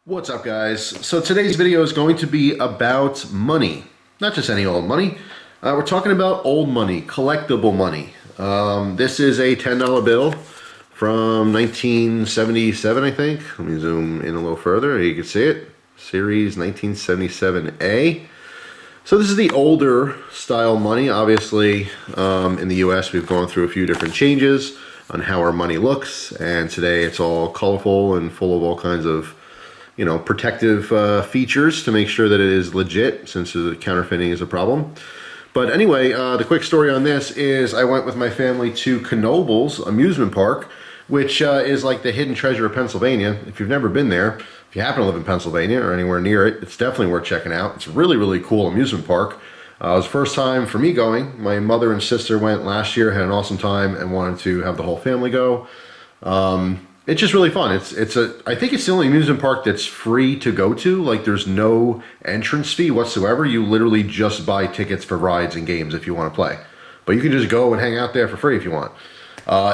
What's up, guys? So today's video is going to be about money. Not just any old money. We're talking about old money, collectible money. This is a $10 bill from 1977, I think. Let me zoom in a little further. You can see it. Series 1977A. So this is the older style money. Obviously, in the US, we've gone through a few different changes on how our money looks. And today it's all colorful and full of all kinds of protective features to make sure that it is legit, since the counterfeiting is a problem. But anyway, the quick story on this is I went with my family to Knoebels amusement park, which is like the hidden treasure of Pennsylvania. If you've never been there, if you happen to live in Pennsylvania or anywhere near it, it's definitely worth checking out. It's a really, really cool amusement park. It was the first time for me going. My mother and sister went last year, had an awesome time, and wanted to have the whole family go. It's just really fun. I think it's the only amusement park that's free to go to. Like, there's no entrance fee whatsoever. You literally just buy tickets for rides and games if you want to play. But you can just go and hang out there for free if you want.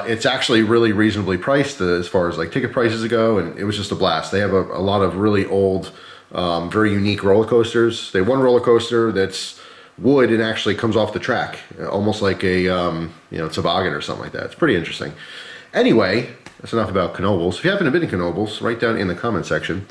It's actually really reasonably priced as far as like ticket prices go, and it was just a blast. They have a lot of really old, very unique roller coasters. They have one roller coaster that's wood and actually comes off the track, almost like a toboggan or something like that. It's pretty interesting. Anyway, that's enough about Knoebels. If you haven't been to Knoebels, write down in the comment section.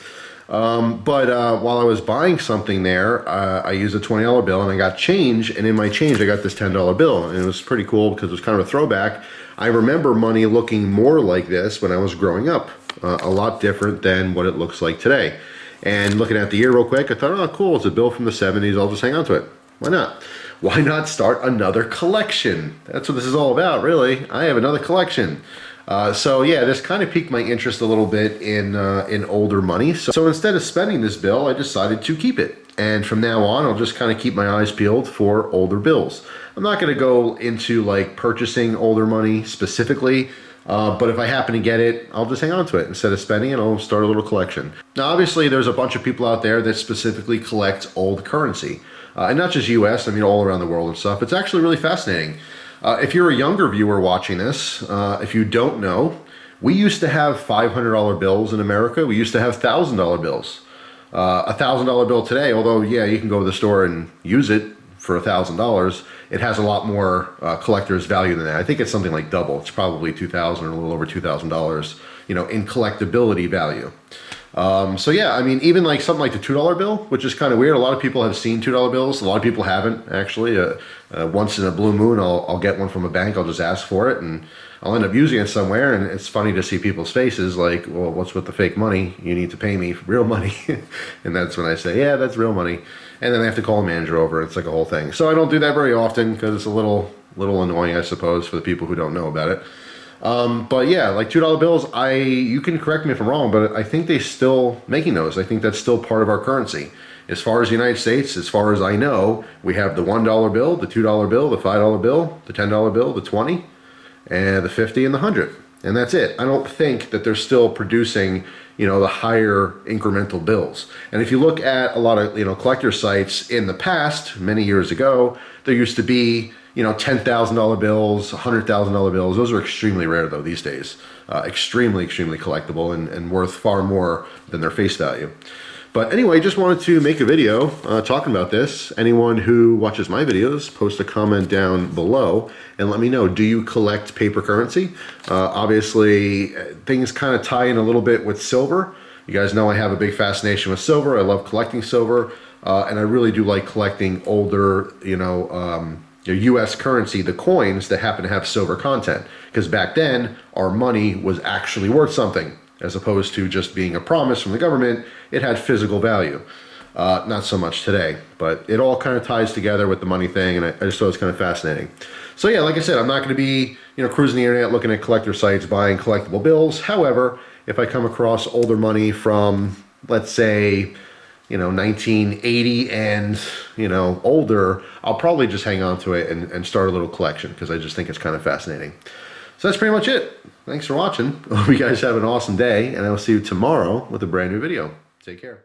But while I was buying something there, I used a $20 bill and I got change, and in my change I got this $10 bill, and it was pretty cool because it was kind of a throwback. I remember money looking more like this when I was growing up, a lot different than what it looks like today. And looking at the year real quick, I thought, oh cool, it's a bill from the 70s, I'll just hang on to it. Why not? Why not start another collection? That's what this is all about, really. I have another collection. So yeah, this kind of piqued my interest a little bit in older money. So instead of spending this bill, I decided to keep it. And from now on, I'll just kind of keep my eyes peeled for older bills. I'm not going to go into like purchasing older money specifically, but if I happen to get it, I'll just hang on to it. Instead of spending it, I'll start a little collection. Now, obviously, there's a bunch of people out there that specifically collect old currency. And not just US, I mean all around the world and stuff. It's actually really fascinating. If you're a younger viewer watching this, if you don't know, we used to have $500 bills in America. We used to have $1,000 bills. A $1,000 bill today, although yeah, you can go to the store and use it for $1,000, it has a lot more collector's value than that. I think it's something like double. It's probably $2,000 or a little over $2,000, in collectability value. So yeah, I mean, even like something like the $2 bill, which is kind of weird. A lot of people have seen $2 bills. A lot of people haven't, actually. Once in a blue moon, I'll get one from a bank. I'll just ask for it, and I'll end up using it somewhere. And it's funny to see people's faces like, well, what's with the fake money? You need to pay me for real money. And that's when I say, yeah, that's real money. And then I have to call a manager over. It's like a whole thing. So I don't do that very often because it's a little annoying, I suppose, for the people who don't know about it. But yeah, like $2 bills, you can correct me if I'm wrong, but I think they're still making those. I think that's still part of our currency. As far as the United States, as far as I know, we have the $1 bill, the $2 bill, the $5 bill, the $10 bill, the 20, and the 50 and the 100. And that's it. I don't think that they're still producing, the higher incremental bills. And if you look at a lot of, collector sites in the past, many years ago, there used to be $10,000 bills, $100,000 bills. Those are extremely rare though these days. Extremely, extremely collectible and worth far more than their face value. But anyway, just wanted to make a video talking about this. Anyone who watches my videos, post a comment down below and let me know, do you collect paper currency? Obviously, things kind of tie in a little bit with silver. You guys know I have a big fascination with silver. I love collecting silver, and I really do like collecting older, US currency, the coins that happen to have silver content. Because back then, our money was actually worth something, as opposed to just being a promise from the government. It had physical value. Not so much today, but it all kind of ties together with the money thing, and I just thought it was kind of fascinating. So yeah, like I said, I'm not going to be cruising the internet looking at collector sites, buying collectible bills. However, if I come across older money from, let's say, 1980 and, older, I'll probably just hang on to it and start a little collection because I just think it's kind of fascinating. So that's pretty much it. Thanks for watching. Hope you guys have an awesome day, and I will see you tomorrow with a brand new video. Take care.